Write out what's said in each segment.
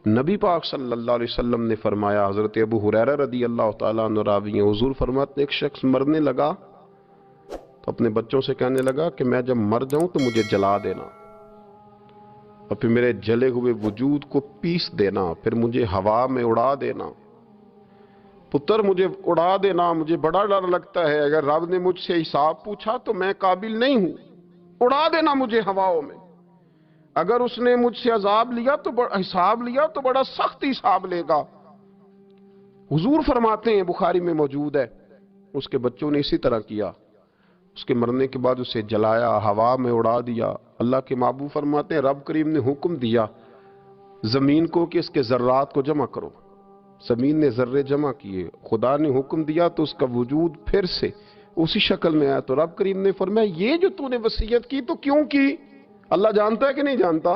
نبی پاک صلی اللہ علیہ وسلم نے فرمایا، حضرت ابو ہریرہ رضی اللہ تعالیٰ عنہ راوی ہیں، حضور فرماتے ہیں ایک شخص مرنے لگا تو اپنے بچوں سے کہنے لگا کہ میں جب مر جاؤں تو مجھے جلا دینا، اور پھر میرے جلے ہوئے وجود کو پیس دینا، پھر مجھے ہوا میں اڑا دینا۔ پتر مجھے اڑا دینا، مجھے بڑا ڈر لگتا ہے، اگر رب نے مجھ سے حساب پوچھا تو میں قابل نہیں ہوں، اڑا دینا مجھے ہواؤں میں۔ اگر اس نے مجھ سے عذاب لیا تو حساب لیا تو بڑا سخت حساب لے گا۔ حضور فرماتے ہیں، بخاری میں موجود ہے، اس کے بچوں نے اسی طرح کیا، اس کے مرنے کے بعد اسے جلایا، ہوا میں اڑا دیا۔ اللہ کے محبوب فرماتے ہیں رب کریم نے حکم دیا زمین کو کہ اس کے ذرات کو جمع کرو، زمین نے ذرے جمع کیے، خدا نے حکم دیا تو اس کا وجود پھر سے اسی شکل میں آیا۔ تو رب کریم نے فرمایا یہ جو تو نے وصیت کی تو کیوں کی؟ اللہ جانتا ہے کہ نہیں جانتا؟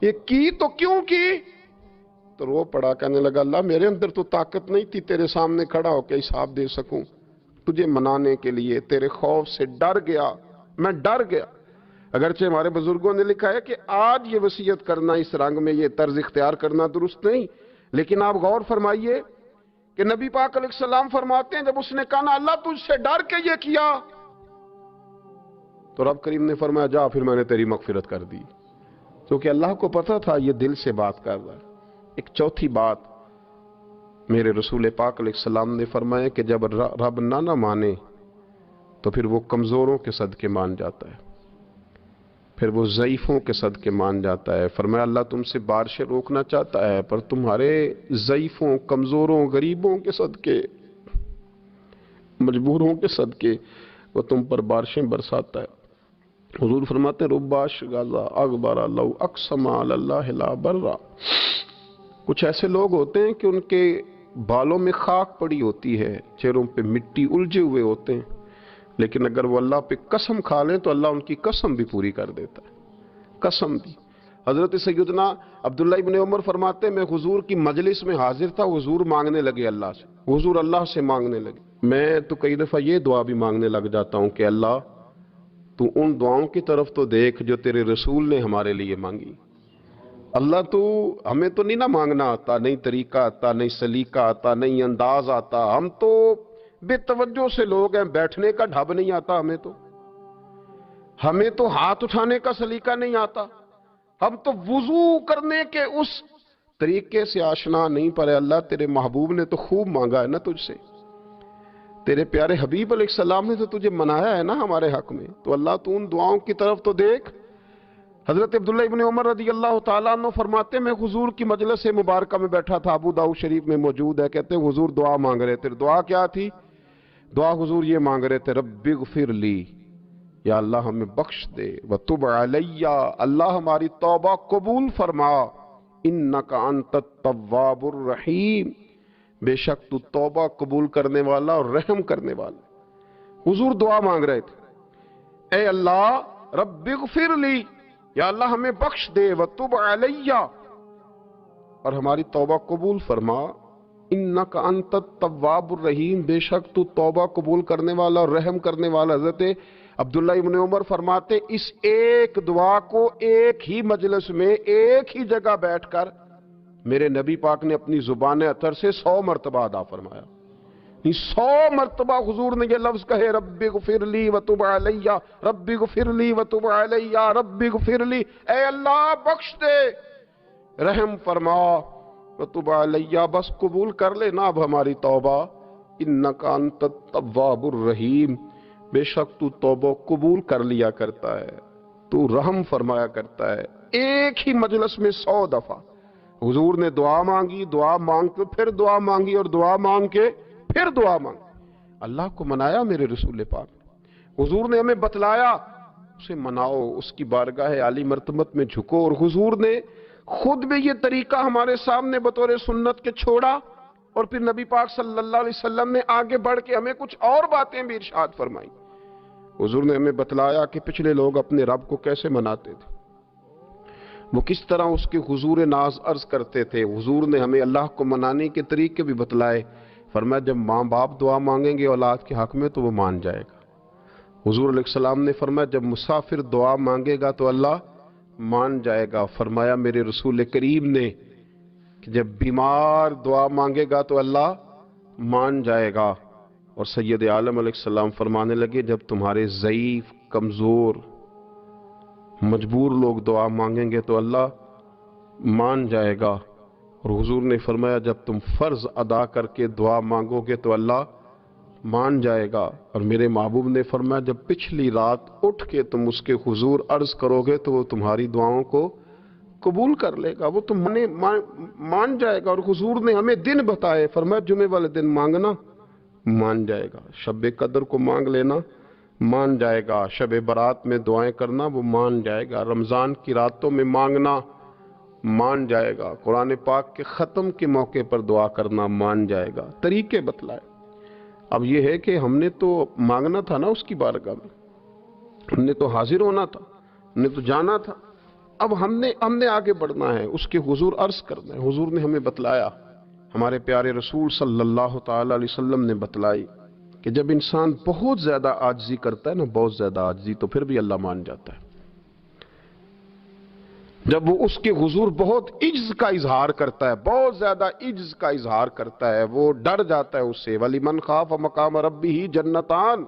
یہ کی تو کیوں کی؟ تو رو پڑا، کہنے لگا اللہ میرے اندر تو طاقت نہیں تھی تیرے سامنے کھڑا ہو کے حساب دے سکوں، تجھے منانے کے لیے تیرے خوف سے ڈر گیا، میں ڈر گیا۔ اگرچہ ہمارے بزرگوں نے لکھا ہے کہ آج یہ وصیت کرنا، اس رنگ میں یہ طرز اختیار کرنا درست نہیں، لیکن آپ غور فرمائیے کہ نبی پاک علیہ السلام فرماتے ہیں جب اس نے کہا نا اللہ تجھ سے ڈر کے یہ کیا، تو رب کریم نے فرمایا جا پھر میں نے تیری مغفرت کر دی، کیونکہ اللہ کو پتا تھا یہ دل سے بات کر رہا ہے۔ ایک چوتھی بات میرے رسول پاک علیہ السلام نے فرمایا کہ جب رب نہ مانے تو پھر وہ کمزوروں کے صدقے مان جاتا ہے، پھر وہ ضعیفوں کے صدقے مان جاتا ہے۔ فرمایا اللہ تم سے بارشیں روکنا چاہتا ہے پر تمہارے ضعیفوں، کمزوروں، غریبوں کے صدقے، مجبوروں کے صدقے وہ تم پر بارشیں برساتا ہے۔ حضور فرماتے رباش غزا اغبر لو اقسم علی اللہ لا برا۔ کچھ ایسے لوگ ہوتے ہیں کہ ان کے بالوں میں خاک پڑی ہوتی ہے، چہروں پہ مٹی الجھے ہوئے ہوتے ہیں، لیکن اگر وہ اللہ پہ قسم کھا لیں تو اللہ ان کی قسم بھی پوری کر دیتا ہے، قسم بھی۔ حضرت سیدنا عبداللہ ابن عمر فرماتے ہیں میں حضور کی مجلس میں حاضر تھا، حضور مانگنے لگے اللہ سے، حضور اللہ سے مانگنے لگے۔ میں تو کئی دفعہ یہ دعا بھی مانگنے لگ جاتا ہوں کہ اللہ تو ان دعاؤں کی طرف تو دیکھ جو تیرے رسول نے ہمارے لیے مانگی۔ اللہ تو ہمیں تو نہیں نہ مانگنا آتا، نہیں طریقہ آتا، نہیں سلیقہ آتا، نہیں انداز آتا، ہم تو بے توجہ سے لوگ ہیں، بیٹھنے کا ڈھب نہیں آتا ہمیں تو ہاتھ اٹھانے کا سلیقہ نہیں آتا، ہم تو وضو کرنے کے اس طریقے سے آشنا نہیں، پر اللہ تیرے محبوب نے تو خوب مانگا ہے نا تجھ سے، تیرے پیارے حبیب علیہ السلام نے تو تجھے منایا ہے نا ہمارے حق میں، تو اللہ تو ان دعاؤں کی طرف تو دیکھ۔ حضرت عبداللہ ابن عمر رضی اللہ تعالیٰ عنہ فرماتے میں حضور کی مجلس مبارکہ میں بیٹھا تھا، ابو داؤد شریف میں موجود ہے، کہتے ہیں حضور دعا مانگ رہے تھے۔ دعا کیا تھی؟ دعا حضور یہ مانگ رہے تھے رب اغفر لی، یا اللہ ہمیں بخش دے، وتب علی، اللہ ہماری توبہ قبول فرما، انک انت التواب الرحیم، بے شک تو توبہ قبول کرنے والا اور رحم کرنے والا۔ حضور دعا مانگ رہے تھے، اے اللہ رب اغفر لی، یا اللہ ہمیں بخش دے، وتب علی، اور ہماری توبہ قبول فرما، انک انت التواب الرحیم، بے شک تو توبہ قبول کرنے والا اور رحم کرنے والا۔ حضرت عبداللہ ابن عمر فرماتے اس ایک دعا کو ایک ہی مجلس میں ایک ہی جگہ بیٹھ کر میرے نبی پاک نے اپنی زبان اطہر سے 100 مرتبہ ادا فرمایا۔ 100 مرتبہ حضور نے یہ لفظ کہے رب اغفر لی وتب علی، رب اغفر لی وتب علی، رب اغفر لی، اے اللہ بخش دے، رحم فرما، وتب علی، بس قبول کر لے نا اب ہماری توبہ، انک انت التواب الرحیم، بے شک تو توبہ قبول کر لیا کرتا ہے، تو رحم فرمایا کرتا ہے۔ ایک ہی مجلس میں 100 دفعہ حضور نے دعا مانگی، دعا مانگ کے پھر دعا مانگی، اور دعا مانگ کے پھر دعا مانگی۔ اللہ کو منایا میرے رسول پاک، حضور نے ہمیں بتلایا اسے مناؤ، اس کی بارگاہ عالی مرتبت میں جھکو، اور حضور نے خود بھی یہ طریقہ ہمارے سامنے بطور سنت کے چھوڑا، اور پھر نبی پاک صلی اللہ علیہ وسلم نے آگے بڑھ کے ہمیں کچھ اور باتیں بھی ارشاد فرمائی۔ حضور نے ہمیں بتلایا کہ پچھلے لوگ اپنے رب کو کیسے مناتے تھے، وہ کس طرح اس کے حضور ناز عرض کرتے تھے۔ حضور نے ہمیں اللہ کو منانے کے طریقے بھی بتلائے، فرمایا جب ماں باپ دعا مانگیں گے اولاد کے حق میں تو وہ مان جائے گا۔ حضور علیہ السلام نے فرمایا جب مسافر دعا مانگے گا تو اللہ مان جائے گا۔ فرمایا میرے رسول کریم نے کہ جب بیمار دعا مانگے گا تو اللہ مان جائے گا، اور سید عالم علیہ السلام فرمانے لگے جب تمہارے ضعیف، کمزور، مجبور لوگ دعا مانگیں گے تو اللہ مان جائے گا، اور حضور نے فرمایا جب تم فرض ادا کر کے دعا مانگو گے تو اللہ مان جائے گا، اور میرے محبوب نے فرمایا جب پچھلی رات اٹھ کے تم اس کے حضور عرض کرو گے تو وہ تمہاری دعاؤں کو قبول کر لے گا، وہ تم مان جائے گا۔ اور حضور نے ہمیں دن بتائے، فرمایا جمعے والے دن مانگنا مان جائے گا، شب قدر کو مانگ لینا مان جائے گا، شب برات میں دعائیں کرنا وہ مان جائے گا، رمضان کی راتوں میں مانگنا مان جائے گا، قرآن پاک کے ختم کے موقع پر دعا کرنا مان جائے گا، طریقے بتلائے۔ اب یہ ہے کہ ہم نے تو مانگنا تھا نا اس کی بارگاہ میں، ہم نے تو حاضر ہونا تھا، ہم نے تو جانا تھا، اب ہم نے آگے بڑھنا ہے، اس کے حضور عرض کرنا ہے۔ حضور نے ہمیں بتلایا، ہمارے پیارے رسول صلی اللہ تعالی علیہ وسلم نے بتلائی کہ جب انسان بہت زیادہ عاجزی کرتا ہے نا، بہت زیادہ عاجزی، تو پھر بھی اللہ مان جاتا ہے۔ جب وہ اس کے حضور بہت عجز کا اظہار کرتا ہے، بہت زیادہ عجز کا اظہار کرتا ہے، وہ ڈر جاتا ہے اس سے، وَلِمَنْ خَافَ مَقَامَ رَبِّهِ جَنَّتَانِ،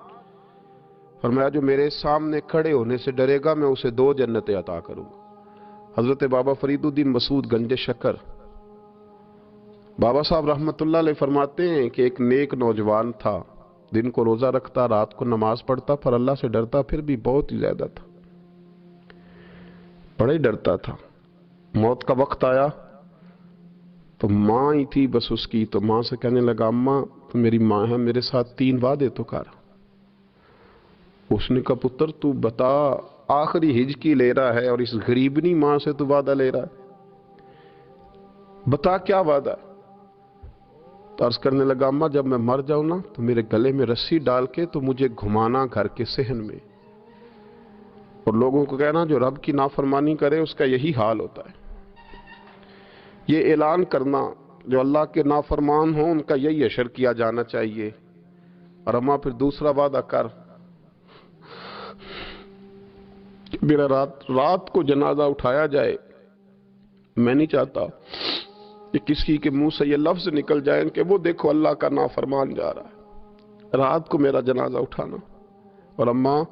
فرمایا جو میرے سامنے کھڑے ہونے سے ڈرے گا میں اسے 2 جنتیں عطا کروں گا۔ حضرت بابا فرید الدین مسعود گنج شکر بابا صاحب رحمت اللہ علیہ فرماتے ہیں کہ ایک نیک نوجوان تھا، دن کو روزہ رکھتا، رات کو نماز پڑھتا، پر اللہ سے ڈرتا پھر بھی بہت ہی زیادہ تھا، بڑا ہی ڈرتا تھا۔ موت کا وقت آیا تو ماں ہی تھی بس اس کی، تو ماں سے کہنے لگا اماں تو میری ماں ہے، میرے ساتھ 3 وعدے تو کر۔ اس نے کہا پتر تو بتا، آخری ہج کی لے رہا ہے اور اس غریبنی ماں سے تو وعدہ لے رہا ہے، بتا کیا وعدہ ہے؟ تو عرض کرنے لگا اماں جب میں مر جاؤں نا تو میرے گلے میں رسی ڈال کے تو مجھے گھمانا گھر کے صحن میں، اور لوگوں کو کہنا جو رب کی نافرمانی کرے اس کا یہی حال ہوتا ہے۔ یہ اعلان کرنا جو اللہ کے نافرمان ہوں ان کا یہی اشر کیا جانا چاہیے۔ اور اماں پھر دوسرا وعدہ کر، میرا رات کو جنازہ اٹھایا جائے، میں نہیں چاہتا کہ کسی کے منہ سے یہ لفظ نکل جائیں کہ وہ دیکھو اللہ کا نافرمان جا رہا ہے، رات کو میرا جنازہ اٹھانا۔ اور اماں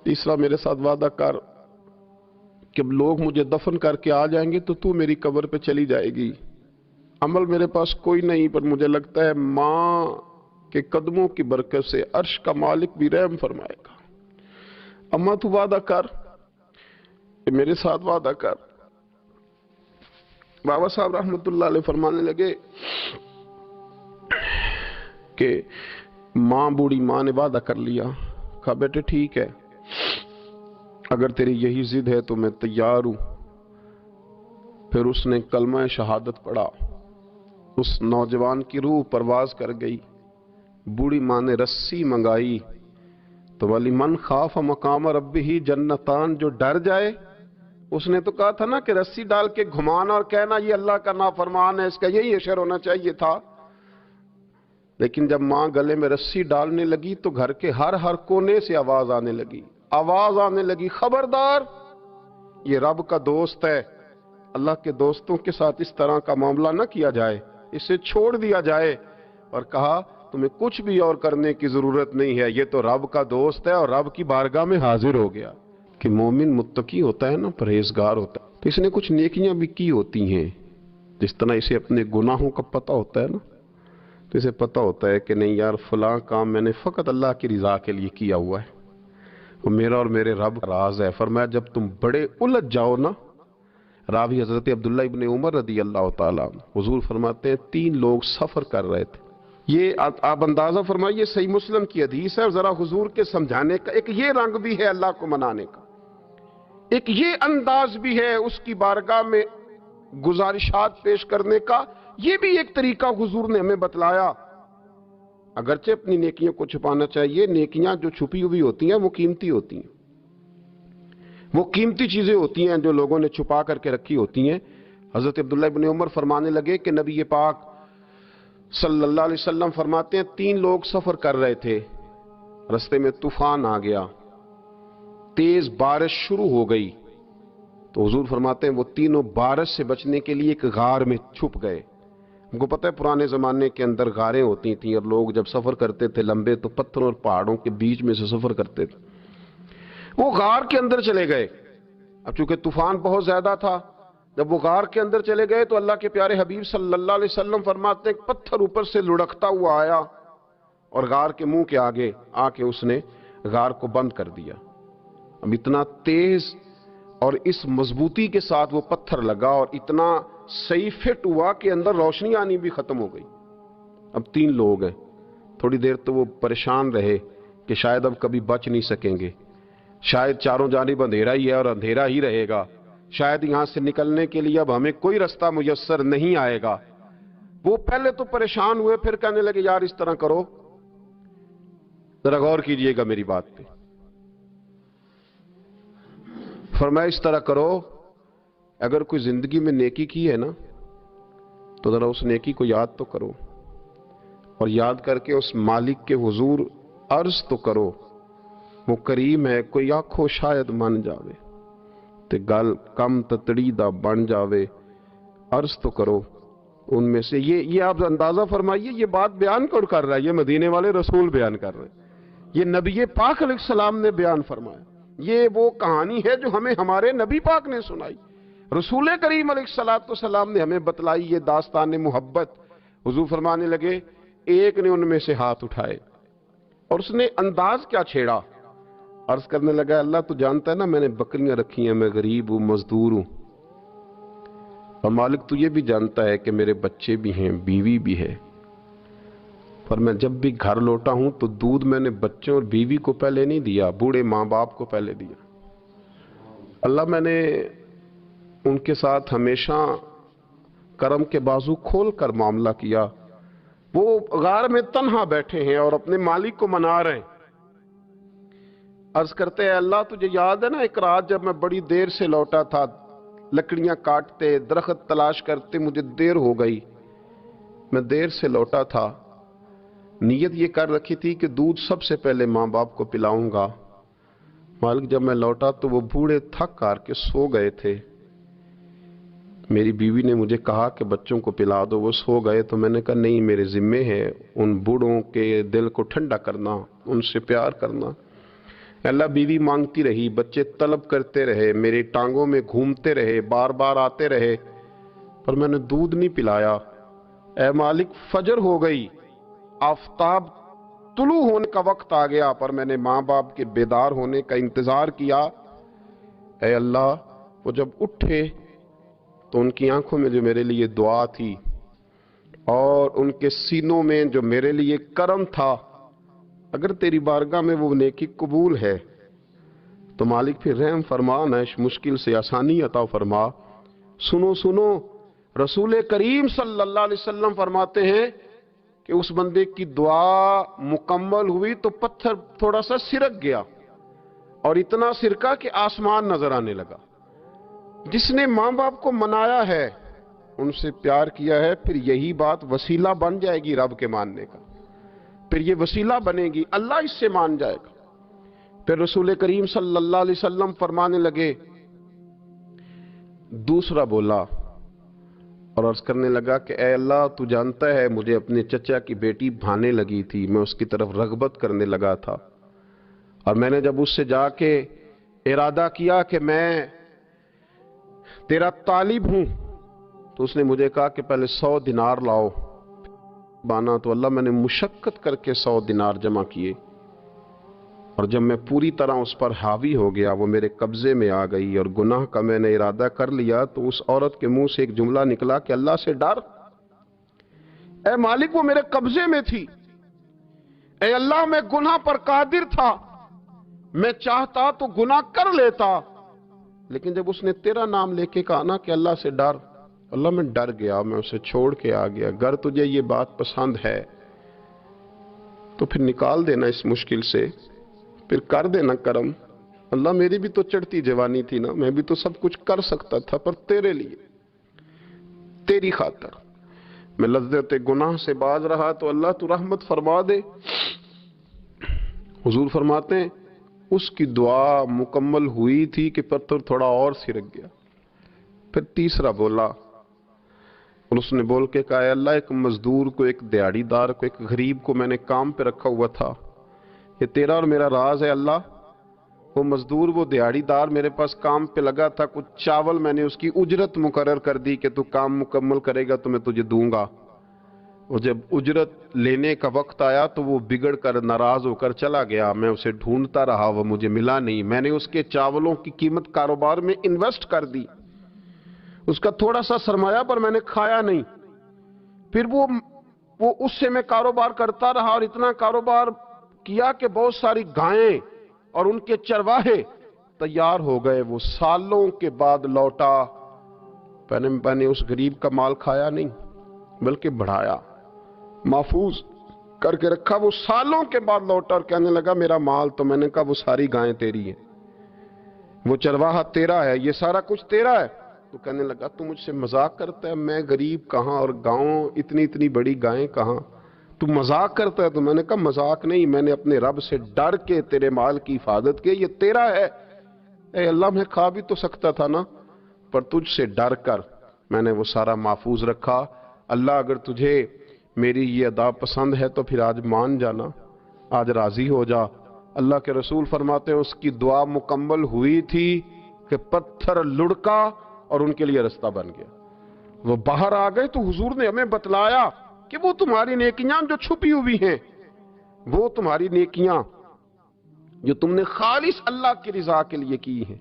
تیسرا میرے ساتھ وعدہ کر کہ لوگ مجھے دفن کر کے آ جائیں گے تو میری قبر پہ چلی جائے گی، عمل میرے پاس کوئی نہیں، پر مجھے لگتا ہے ماں کے قدموں کی برکت سے عرش کا مالک بھی رحم فرمائے گا۔ اماں تو وعدہ کر کہ میرے ساتھ وعدہ کر۔ بابا صاحب رحمت اللہ علیہ فرمانے لگے کہ ماں، بوڑھی ماں نے وعدہ کر لیا، کہا بیٹے ٹھیک ہے، اگر تیری یہی ضد ہے تو میں تیار ہوں۔ پھر اس نے کلمہ شہادت پڑھا، اس نوجوان کی روح پرواز کر گئی، بوڑھی ماں نے رسی منگائی، تو وَلِمَنْ خَافَ مَقَامَ رَبِّهِ جَنَّتَانِ، جو ڈر جائے، اس نے تو کہا تھا نا کہ رسی ڈال کے گھمانا اور کہنا یہ اللہ کا نافرمان ہے، اس کا یہی اشر ہونا چاہیے تھا، لیکن جب ماں گلے میں رسی ڈالنے لگی تو گھر کے ہر کونے سے آواز آنے لگی، خبردار یہ رب کا دوست ہے، اللہ کے دوستوں کے ساتھ اس طرح کا معاملہ نہ کیا جائے، اسے چھوڑ دیا جائے، اور کہا تمہیں کچھ بھی اور کرنے کی ضرورت نہیں ہے، یہ تو رب کا دوست ہے اور رب کی بارگاہ میں حاضر ہو گیا۔ کہ مومن متقی ہوتا ہے نا، پرہیزگار ہوتا ہے، تو اس نے کچھ نیکیاں بھی کی ہوتی ہیں، جس طرح اسے اپنے گناہوں کا پتہ ہوتا ہے نا، تو اسے پتہ ہوتا ہے کہ نہیں یار فلاں کام میں نے فقط اللہ کی رضا کے لیے کیا ہوا ہے، وہ میرا اور میرے رب کا راز ہے۔ فرمایا جب تم بڑے الجھ جاؤ نا، راوی حضرت عبداللہ ابن عمر رضی اللہ تعالیٰ، حضور فرماتے ہیں 3 لوگ سفر کر رہے تھے، یہ آپ اندازہ فرمائیے، صحیح مسلم کی حدیث ہے، اور ذرا حضور کے سمجھانے کا ایک یہ رنگ بھی ہے اللہ کو منانے کا، ایک یہ انداز بھی ہے اس کی بارگاہ میں گزارشات پیش کرنے کا، یہ بھی ایک طریقہ حضور نے ہمیں بتلایا۔ اگرچہ اپنی نیکیوں کو چھپانا چاہیے، نیکیاں جو چھپی ہوئی ہوتی ہیں وہ قیمتی ہوتی ہیں، وہ قیمتی چیزیں ہوتی ہیں جو لوگوں نے چھپا کر کے رکھی ہوتی ہیں۔ حضرت عبداللہ ابن عمر فرمانے لگے کہ نبی پاک صلی اللہ علیہ وسلم فرماتے ہیں 3 لوگ سفر کر رہے تھے، رستے میں طوفان آ گیا، تیز بارش شروع ہو گئی، تو حضور فرماتے ہیں وہ تینوں بارش سے بچنے کے لیے ایک غار میں چھپ گئے. ہم کو پتہ ہے پرانے زمانے کے اندر غاریں ہوتی تھیں اور لوگ جب سفر کرتے تھے لمبے تو پتھروں اور پہاڑوں کے بیچ میں سے سفر کرتے تھے. وہ غار کے اندر چلے گئے. اب چونکہ طوفان بہت زیادہ تھا، جب وہ غار کے اندر چلے گئے تو اللہ کے پیارے حبیب صلی اللہ علیہ وسلم فرماتے ہیں ایک پتھر اوپر سے لڑکتا ہوا آیا اور غار کے منہ کے آگے آ کے اس نے غار کو بند کر دیا. اب اتنا تیز اور اس مضبوطی کے ساتھ وہ پتھر لگا اور اتنا صحیح فٹ ہوا کہ اندر روشنی آنی بھی ختم ہو گئی. اب 3 لوگ ہیں. تھوڑی دیر تو وہ پریشان رہے کہ شاید اب کبھی بچ نہیں سکیں گے، شاید چاروں جانب اندھیرا ہی ہے اور اندھیرا ہی رہے گا، شاید یہاں سے نکلنے کے لیے اب ہمیں کوئی رستہ میسر نہیں آئے گا. وہ پہلے تو پریشان ہوئے، پھر کہنے لگے یار اس طرح کرو، ذرا غور کیجئے گا میری بات پہ. فرمایا اس طرح کرو، اگر کوئی زندگی میں نیکی کی ہے نا تو ذرا اس نیکی کو یاد تو کرو اور یاد کر کے اس مالک کے حضور عرض تو کرو، وہ کریم ہے، کوئی آنکھو شاید من جاوے تے گل کم تتڑی دا بن جاوے. عرض تو کرو ان میں سے. یہ آپ اندازہ فرمائیے یہ بات بیان کون کر رہا ہے؟ یہ مدینے والے رسول بیان کر رہے ہیں، یہ نبی پاک علیہ السلام نے بیان فرمایا. یہ وہ کہانی ہے جو ہمیں ہمارے نبی پاک نے سنائی، رسول کریم علیہ السلام نے ہمیں بتلائی. یہ داستان محبت. حضور فرمانے لگے ایک نے ان میں سے ہاتھ اٹھائے اور اس نے انداز کیا چھیڑا. عرض کرنے لگا اللہ تو جانتا ہے نا میں نے بکریاں رکھی ہیں، میں غریب ہوں، مزدور ہوں، اور مالک تو یہ بھی جانتا ہے کہ میرے بچے بھی ہیں، بیوی بھی ہے، پر میں جب بھی گھر لوٹا ہوں تو دودھ میں نے بچوں اور بیوی کو پہلے نہیں دیا، بوڑھے ماں باپ کو پہلے دیا. اللہ میں نے ان کے ساتھ ہمیشہ کرم کے بازو کھول کر معاملہ کیا. وہ غار میں تنہا بیٹھے ہیں اور اپنے مالک کو منا رہے ہیں. عرض کرتے ہیں اللہ تجھے یاد ہے نا ایک رات جب میں بڑی دیر سے لوٹا تھا، لکڑیاں کاٹتے درخت تلاش کرتے مجھے دیر ہو گئی، میں دیر سے لوٹا تھا، نیت یہ کر رکھی تھی کہ دودھ سب سے پہلے ماں باپ کو پلاؤں گا. مالک جب میں لوٹا تو وہ بوڑھے تھک کر کے سو گئے تھے. میری بیوی نے مجھے کہا کہ بچوں کو پلا دو، وہ سو گئے. تو میں نے کہا نہیں، میرے ذمے ہے ان بوڑھوں کے دل کو ٹھنڈا کرنا، ان سے پیار کرنا. اللہ بیوی مانگتی رہی، بچے طلب کرتے رہے، میری ٹانگوں میں گھومتے رہے، بار بار آتے رہے، پر میں نے دودھ نہیں پلایا. اے مالک فجر ہو گئی، آفتاب طلوع ہونے کا وقت آ گیا، پر میں نے ماں باپ کے بیدار ہونے کا انتظار کیا. اے اللہ وہ جب اٹھے تو ان کی آنکھوں میں جو میرے لیے دعا تھی اور ان کے سینوں میں جو میرے لیے کرم تھا، اگر تیری بارگاہ میں وہ نیکی قبول ہے تو مالک پھر رحم فرما، نہ اس مشکل سے آسانی عطا فرما. سنو سنو، رسول کریم صلی اللہ علیہ وسلم فرماتے ہیں کہ اس بندے کی دعا مکمل ہوئی تو پتھر تھوڑا سا سرک گیا اور اتنا سرکا کہ آسمان نظر آنے لگا. جس نے ماں باپ کو منایا ہے، ان سے پیار کیا ہے، پھر یہی بات وسیلہ بن جائے گی رب کے ماننے کا، پھر یہ وسیلہ بنے گی، اللہ اس سے مان جائے گا. پھر رسول کریم صلی اللہ علیہ وسلم فرمانے لگے، دوسرا بولا اور عرض کرنے لگا کہ اے اللہ تو جانتا ہے مجھے اپنے چچا کی بیٹی بھانے لگی تھی، میں اس کی طرف رغبت کرنے لگا تھا، اور میں نے جب اس سے جا کے ارادہ کیا کہ میں تیرا طالب ہوں تو اس نے مجھے کہا کہ پہلے 100 دینار لاؤ بانا. تو اللہ میں نے مشقت کر کے 100 دینار جمع کیے، اور جب میں پوری طرح اس پر حاوی ہو گیا وہ میرے قبضے میں آ گئی اور گناہ کا میں نے ارادہ کر لیا، تو اس عورت کے منہ سے ایک جملہ نکلا کہ اللہ سے ڈر. اے مالک وہ میرے قبضے میں تھی، اے اللہ میں گناہ پر قادر تھا، میں چاہتا تو گناہ کر لیتا، لیکن جب اس نے تیرا نام لے کے کہا نا کہ اللہ سے ڈر، اللہ میں ڈر گیا، میں اسے چھوڑ کے آ گیا. اگر تجھے یہ بات پسند ہے تو پھر نکال دینا اس مشکل سے، پھر کر دینا کرم. اللہ میری بھی تو چڑھتی جوانی تھی نا، میں بھی تو سب کچھ کر سکتا تھا، پر تیرے لیے، تیری خاطر میں لذت گناہ سے باز رہا تو اللہ تو رحمت فرما دے. حضور فرماتے ہیں اس کی دعا مکمل ہوئی تھی کہ پتھر تھوڑا اور سرک گیا. پھر تیسرا بولا اور اس نے بول کے کہا، اے اللہ ایک مزدور کو، ایک دیہڑی دار کو، ایک غریب کو میں نے کام پہ رکھا ہوا تھا، یہ تیرا اور میرا راز ہے اللہ۔ وہ مزدور، وہ دیہڑی دار میرے پاس کام پہ لگا تھا، کچھ چاول میں نے اس کی اجرت مقرر کر دی کہ تو کام مکمل کرے گا تو میں تجھے دوں گا۔ اور جب اجرت لینے کا وقت آیا تو وہ بگڑ کر ناراض ہو کر چلا گیا، میں اسے ڈھونڈتا رہا، وہ مجھے ملا نہیں، میں نے اس کے چاولوں کی قیمت کاروبار میں انویسٹ کر دی، اس کا تھوڑا سا سرمایہ پر میں نے کھایا نہیں، پھر وہ اس سے میں کاروبار کرتا رہا اور اتنا کاروبار کیا کہ بہت ساری گائیں اور ان کے چرواہے تیار ہو گئے، وہ سالوں کے بعد لوٹا، میں نے اس غریب کا مال کھایا نہیں بلکہ بڑھایا، محفوظ کر کے رکھا، وہ سالوں کے بعد لوٹا اور کہنے لگا میرا مال، تو میں نے کہا وہ ساری گائیں تیری ہیں، وہ چرواہا تیرا ہے، یہ سارا کچھ تیرا ہے۔ تو کہنے لگا تو مجھ سے مذاق کرتا ہے، میں غریب کہاں اور گاؤں اتنی بڑی گائیں کہاں، تو مذاق کرتا ہے؟ تو میں نے کہا مذاق نہیں، میں نے اپنے رب سے ڈر کے تیرے مال کی حفاظت کی، یہ تیرا ہے۔ اے اللہ میں کھا بھی تو سکتا تھا نا، پر تجھ سے ڈر کر میں نے وہ سارا محفوظ رکھا۔ اللہ اگر تجھے میری یہ ادا پسند ہے تو پھر آج مان جانا، آج راضی ہو جا۔ اللہ کے رسول فرماتے ہیں اس کی دعا مکمل ہوئی تھی کہ پتھر لڑکا اور ان کے لیے رستہ بن گیا، وہ باہر آ گئے۔ تو حضور نے ہمیں بتلایا کہ وہ تمہاری نیکیاں جو چھپی ہوئی ہیں، وہ تمہاری نیکیاں جو تم نے خالص اللہ کی رضا کے لیے کی ہیں،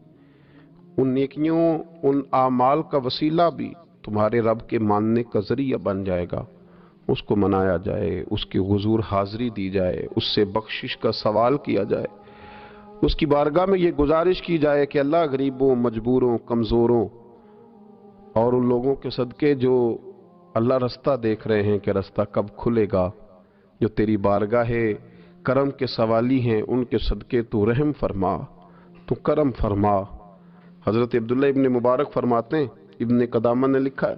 ان نیکیوں، ان اعمال کا وسیلہ بھی تمہارے رب کے ماننے کا ذریعہ بن جائے گا، اس کو منایا جائے، اس کی حضور حاضری دی جائے، اس سے بخشش کا سوال کیا جائے، اس کی بارگاہ میں یہ گزارش کی جائے کہ اللہ غریبوں، مجبوروں، کمزوروں اور ان لوگوں کے صدقے جو اللہ رستہ دیکھ رہے ہیں کہ رستہ کب کھلے گا، جو تیری بارگاہ کرم کے سوالی ہیں، ان کے صدقے تو رحم فرما، تو کرم فرما۔ حضرت عبداللہ ابن مبارک فرماتے ہیں، ابن قدامہ نے لکھا ہے،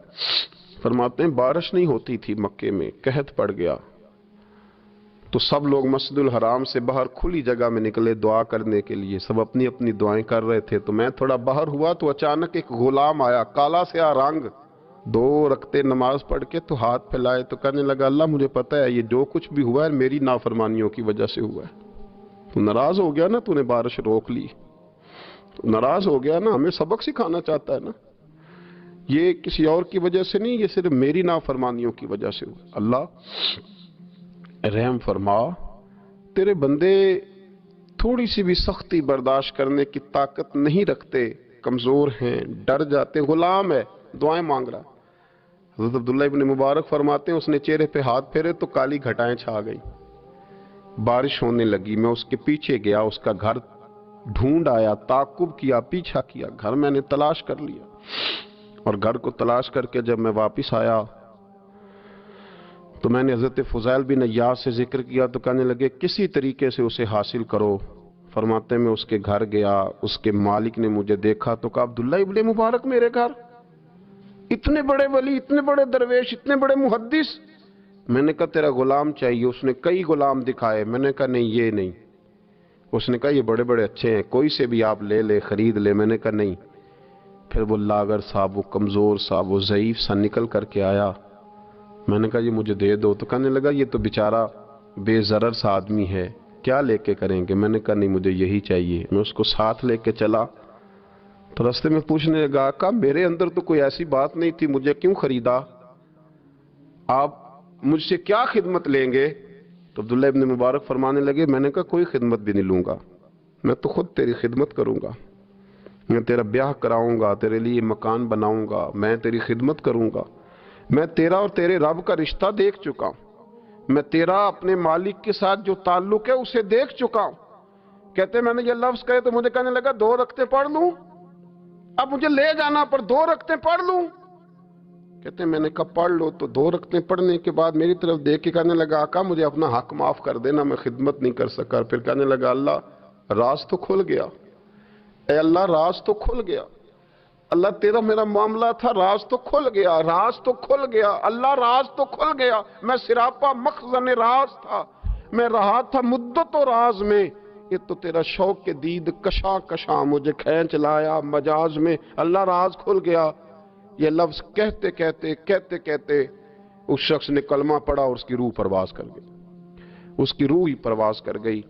فرماتے ہیں بارش نہیں ہوتی تھی مکے میں، قحط پڑ گیا، تو سب لوگ مسجد الحرام سے باہر کھلی جگہ میں نکلے دعا کرنے کے لیے، سب اپنی اپنی دعائیں کر رہے تھے، تو میں تھوڑا باہر ہوا تو اچانک ایک غلام آیا، کالا سیاہ رنگ، 2 رکعتیں نماز پڑھ کے تو ہاتھ پھیلائے، تو کہنے لگا اللہ مجھے پتہ ہے یہ جو کچھ بھی ہوا ہے میری نافرمانیوں کی وجہ سے ہوا ہے۔ تو ناراض ہو گیا نا، تو نے بارش روک لی، تو ناراض ہو گیا نا، ہمیں سبق سکھانا چاہتا ہے نا، یہ کسی اور کی وجہ سے نہیں، یہ صرف میری نافرمانیوں کی وجہ سے ہوا۔ اللہ رحم فرما، تیرے بندے تھوڑی سی بھی سختی برداشت کرنے کی طاقت نہیں رکھتے، کمزور ہیں، ڈر جاتے، غلام ہے، دعائیں مانگ رہا۔ حضرت عبداللہ ابن مبارک فرماتے ہیں اس نے چہرے پہ ہاتھ پھیرے تو کالی گھٹائیں چھا گئی، بارش ہونے لگی، میں اس کے پیچھے گیا، اس کا گھر ڈھونڈ آیا، تعقب کیا، پیچھا کیا، گھر میں نے تلاش کر لیا، اور گھر کو تلاش کر کے جب میں واپس آیا تو میں نے حضرت فضیل بن عیاض سے ذکر کیا، تو کہنے لگے کسی طریقے سے اسے حاصل کرو۔ فرماتے ہیں میں اس کے گھر گیا، اس کے مالک نے مجھے دیکھا تو کہا عبداللہ ابن مبارک میرے گھر، اتنے بڑے ولی، اتنے بڑے درویش، اتنے بڑے محدث۔ میں نے کہا تیرا غلام چاہیے، اس نے کئی غلام دکھائے، میں نے کہا نہیں یہ نہیں، اس نے کہا یہ بڑے بڑے اچھے ہیں، کوئی سے بھی آپ لے لے، خرید لے، میں نے کہا نہیں۔ پھر وہ لاغر صاحب، وہ کمزور صاحب، وہ ضعیف سا نکل کر کے آیا، میں نے کہا یہ مجھے دے دو، تو کہنے لگا یہ تو بیچارہ بے ضرر سا آدمی ہے، کیا لے کے کریں گے؟ میں نے کہا نہیں مجھے یہی چاہیے۔ میں اس کو ساتھ لے کے چلا تو راستے میں پوچھنے لگا آقا میرے اندر تو کوئی ایسی بات نہیں تھی، مجھے کیوں خریدا؟ آپ مجھ سے کیا خدمت لیں گے؟ تو عبداللہ ابن مبارک فرمانے لگے میں نے کہا کوئی خدمت بھی نہیں لوں گا، میں تو خود تیری خدمت کروں گا، میں تیرا بیاہ کراؤں گا، تیرے لیے مکان بناؤں گا، میں تیری خدمت کروں گا، میں تیرا اور تیرے رب کا رشتہ دیکھ چکا ہوں، میں تیرا اپنے مالک کے ساتھ جو تعلق ہے اسے دیکھ چکا ہوں۔ کہتے میں نے یہ لفظ کہے تو مجھے کہنے لگا 2 رکعتیں پڑھ لوں، اب مجھے لے جانا پر 2 رکعتیں پڑھ لوں؟ کہتے میں نے کہا پڑھ لو۔ تو 2 رکعتیں پڑھنے کے بعد میری طرف دیکھ کے کہنے لگا آقا مجھے اپنا حق معاف کر دینا، میں خدمت نہیں کر سکا۔ پھر کہنے لگا اللہ راز تو کھل گیا، اے اللہ راز تو کھل گیا، اللہ تیرا میرا معاملہ تھا، راز تو کھل گیا، راز تو کھل گیا، اللہ راز تو کھل گیا، میں سراپا مخزن راز تھا، میں رہا تھا مدت و راز میں، یہ تو تیرا شوق کے دید کشاں کشاں مجھے کھینچ لایا مجاز میں، اللہ راز کھل گیا۔ یہ لفظ کہتے کہتے اس شخص نے کلمہ پڑھا اور اس کی روح پرواز کر گئی، اس کی روح ہی پرواز کر گئی۔